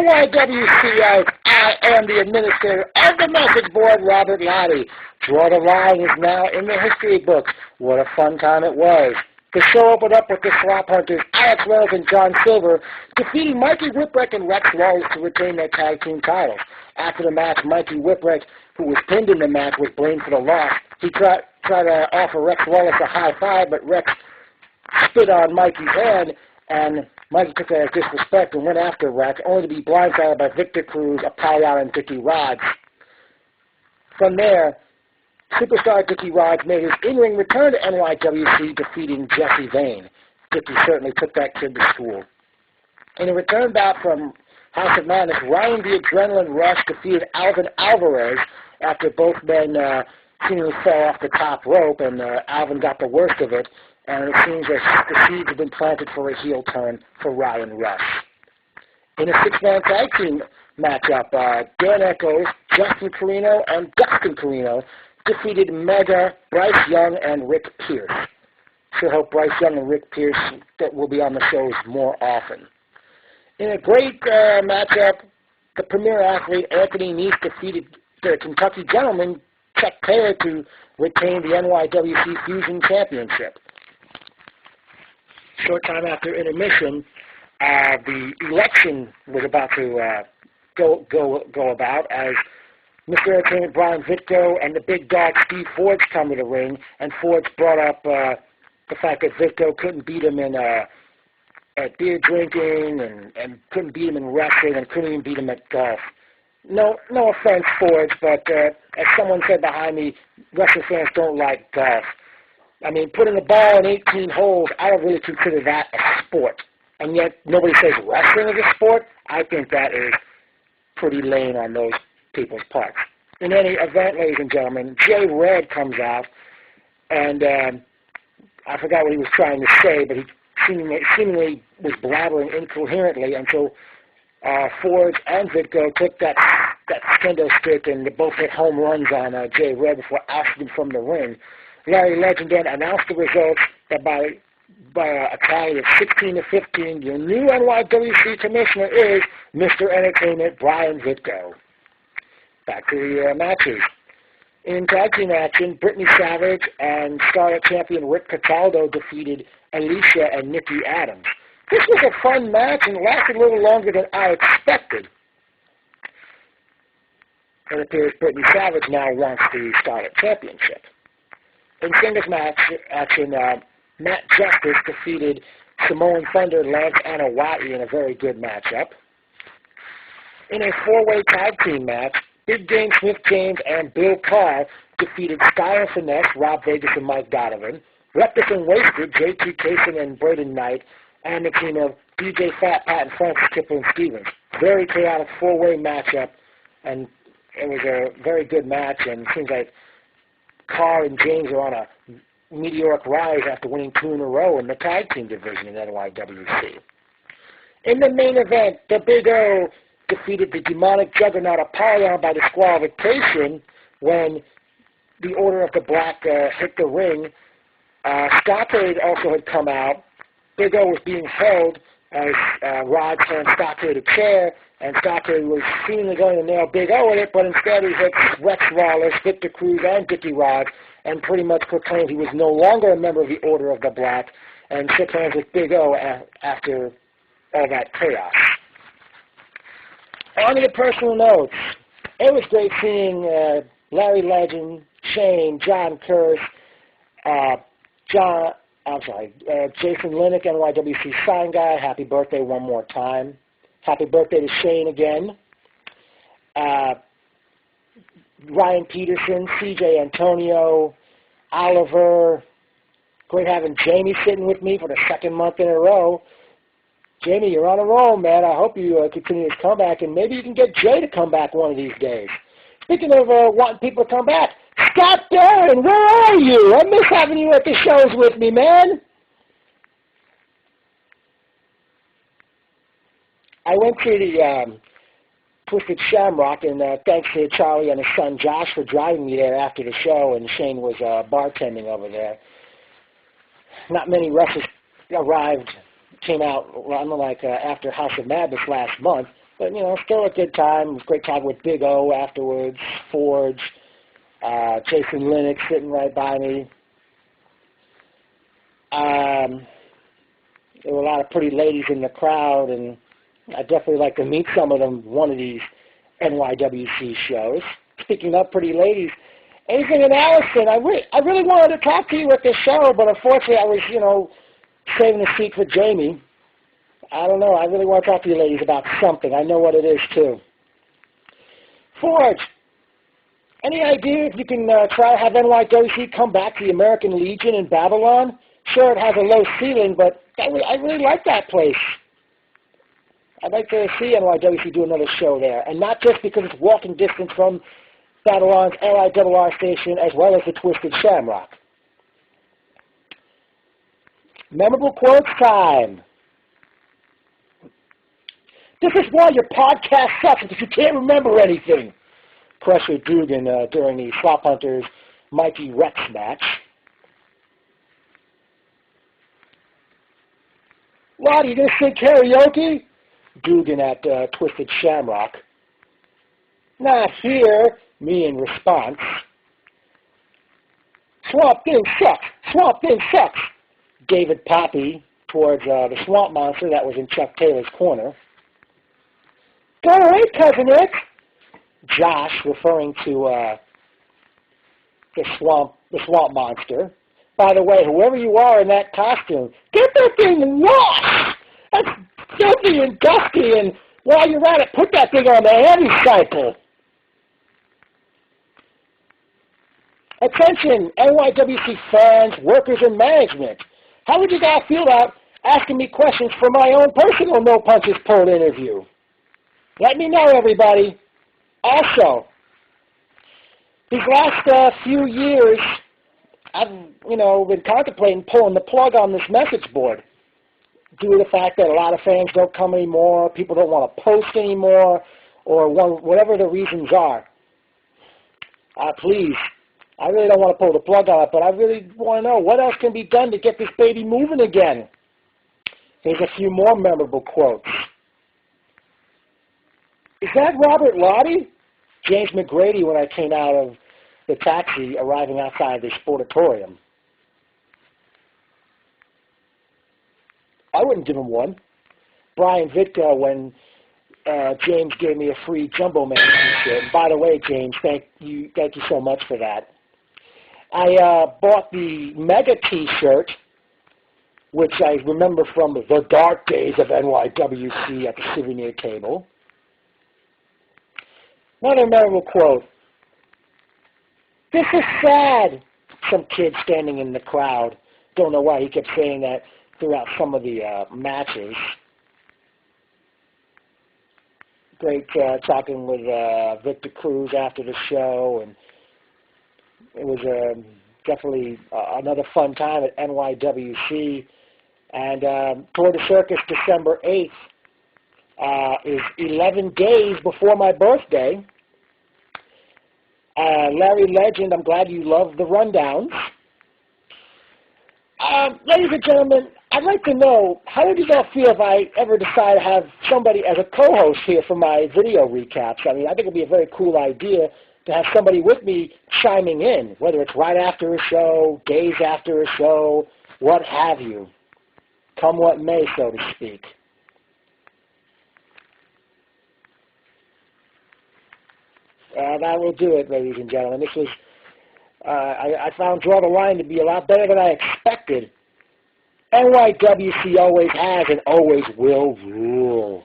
NYWC out. I am the administrator of the message board, Robert Lottie. Draw the Line is now in the history books. What a fun time it was. The show opened up with the Slop Hunters, Alex Wells and John Silver, defeating Mikey Whipwreck and Rex Wallace to retain their tag team titles. After the match, Mikey Whipwreck, who was pinned in the match, was blamed for the loss. He tried to offer Rex Wallace a high five, but Rex spit on Mikey's head, and Mikey took that as disrespect and went after Rex, only to be blindsided by Victor Cruz, Apollyon, and Dickie Rods. From there, superstar Dickie Rods made his in-ring return to NYWC, defeating Jesse Vane. Dickie certainly took that kid to school. In a return bout from House of Madness, Ryan the Adrenaline Rush defeated Alvin Alvarez after both men seemingly fell off the top rope, and Alvin got the worst of it, and it seems that the seeds have been planted for a heel turn for Ryan Rush. In a six-man tag team matchup, Dan Echoes, Justin Carino, and Dustin Carino defeated Mega, Bryce Young, and Rick Pierce. Sure hope Bryce Young and Rick Pierce that will be on the shows more often. In a great matchup, the premier athlete Anthony Neese defeated the Kentucky Gentleman Chuck Taylor to retain the NYWC Fusion Championship. Short time after intermission, the election was about to go about as Mr. Entertainment Brian Vitko and the big dog Steve Forge come to the ring, and Forge brought up the fact that Vitko couldn't beat him in at beer drinking and couldn't beat him in wrestling and couldn't even beat him at golf. No offense, Forge, but as someone said behind me, wrestling fans don't like golf. I mean, putting a ball in 18 holes, I don't really consider that a sport. And yet nobody says wrestling is a sport. I think that is pretty lame on those people's parts. In any event, ladies and gentlemen, Jay Red comes out, and I forgot what he was trying to say, but he seemingly was blabbering incoherently until Forge and Vitko took that kendo stick and they both hit home runs on Jay Red before ousting him from the ring. Larry Legend then announced the results that by a tally of 16-15, the new NYWC commissioner is Mr. Entertainment Brian Vitko. Back to the matches. In tag team action, Brittany Savage and Scarlet champion Rick Cataldo defeated Alicia and Nikki Adams. This was a fun match and lasted a little longer than I expected. It appears Brittany Savage now wants the Scarlet Championship. In singles match action, Matt Justice defeated Samoan Thunder Lance Anawati in a very good matchup. In a four-way tag team match, Big Game Smith James and Bill Carr defeated Skylar Finesse, Rob Vegas, and Mike Donovan. Reckless and Wasted, J.T. Kaysen and Braden Knight, and the team of DJ Fat, Pat, and Francis Kipling Stevens. Very chaotic four-way matchup, and it was a very good match, and it seems like Carr and James are on a meteoric rise after winning 2 in a row in the tag team division in NYWC. In the main event, the Big O defeated the demonic juggernaut Apollyon by disqualification when the Order of the Black hit the ring. Stockade also had come out. Big O was being held as Rod turned Stockade a chair, and Stockade was seemingly going to nail Big O with it, but instead he hit Rex Wallace, Victor Cruz, and Dickie Rod, and pretty much proclaimed he was no longer a member of the Order of the Black, and shook hands with Big O after all that chaos. On the personal notes, it was great seeing Larry Legend, Shane, John Kurz, Jason Linick, NYWC sign guy. Happy birthday one more time. Happy birthday to Shane again. Ryan Peterson, CJ Antonio, Oliver. Great having Jamie sitting with me for the second month in a row. Jamie, you're on a roll, man. I hope you continue this comeback, and maybe you can get Jay to come back one of these days. Speaking of wanting people to come back, Scott Barron, where are you? I miss having you at the shows with me, man. I went to the Twisted Shamrock, and thanks to Charlie and his son Josh for driving me there after the show, and Shane was bartending over there. Not many wrestlers came out, unlike after House of Madness last month. But, still a good time. It was great talking with Big O afterwards, Forge, Jason Linux sitting right by me. There were a lot of pretty ladies in the crowd, and I'd definitely like to meet some of them one of these NYWC shows. Speaking of pretty ladies, Adrian and Allison, I really wanted to talk to you at this show, but unfortunately I was, saving a seat for Jamie. I don't know. I really want to talk to you ladies about something. I know what it is, too. Forge, any idea if you can try to have NYWC come back to the American Legion in Babylon? Sure, it has a low ceiling, but I really like that place. I'd like to see NYWC do another show there, and not just because it's walking distance from Babylon's LIRR station as well as the Twisted Shamrock. Memorable quotes time. This is why your podcast sucks, because you can't remember anything. Crusher Dugan during the Slop Hunters Mikey Rex match. Lottie, you going to sing karaoke? Dugan at Twisted Shamrock. Not here, me in response. Swamp Thing sucks! Swamp Thing sucks! David Pappy towards the Swamp Monster that was in Chuck Taylor's corner. Go away, Cousin Nick! Josh, referring to the Swamp Monster. By the way, whoever you are in that costume, get that thing washed! That's filthy and dusty, and while you're at it, put that thing on the heavy cycle. Attention, NYWC fans, workers, and management. How would you guys feel about asking me questions for my own personal No Punches Pulled interview? Let me know, everybody. Also, these last few years, I've, been contemplating pulling the plug on this message board due to the fact that a lot of fans don't come anymore, people don't want to post anymore, or whatever the reasons are. Please, I really don't want to pull the plug on it, but I really want to know what else can be done to get this baby moving again. Here's a few more memorable quotes. Is that Robert Lottie? James McGrady when I came out of the taxi arriving outside the sportatorium. I wouldn't give him one. Brian Vitka when James gave me a free Jumbo Man t-shirt. By the way, James, thank you so much for that. I bought the Mega t-shirt, which I remember from the dark days of NYWC at the souvenir table. Another memorable quote. This is sad. Some kid standing in the crowd. Don't know why he kept saying that throughout some of the matches. Great talking with Victor Cruz after the show, and it was definitely another fun time at NYWC. And Tour de Circus December 8th is 11 days before my birthday. Larry Legend, I'm glad you love the rundowns. Ladies and gentlemen, I'd like to know, how would you all feel if I ever decide to have somebody as a co-host here for my video recaps? I mean, I think it would be a very cool idea to have somebody with me chiming in, whether it's right after a show, days after a show, what have you. Come what may, so to speak. That will do it, ladies and gentlemen. This was, I found Draw the Line to be a lot better than I expected. NYWC always has and always will rule.